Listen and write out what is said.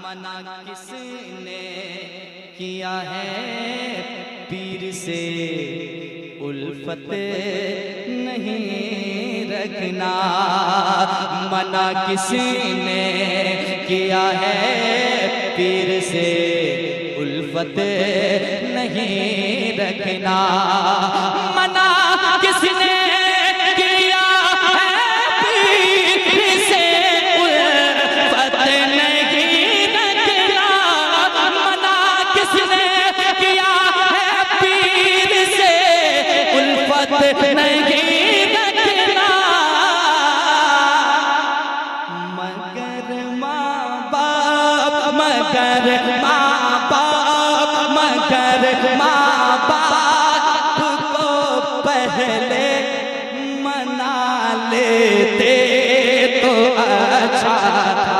मना किसने किया है पीर से उल्फत नहीं रखना। मना किसने किया है पीर से उल्फत नहीं रखना। मना किसने नहीं रखना। मगर माँ बाप को पहले मना लेते तो अच्छा था।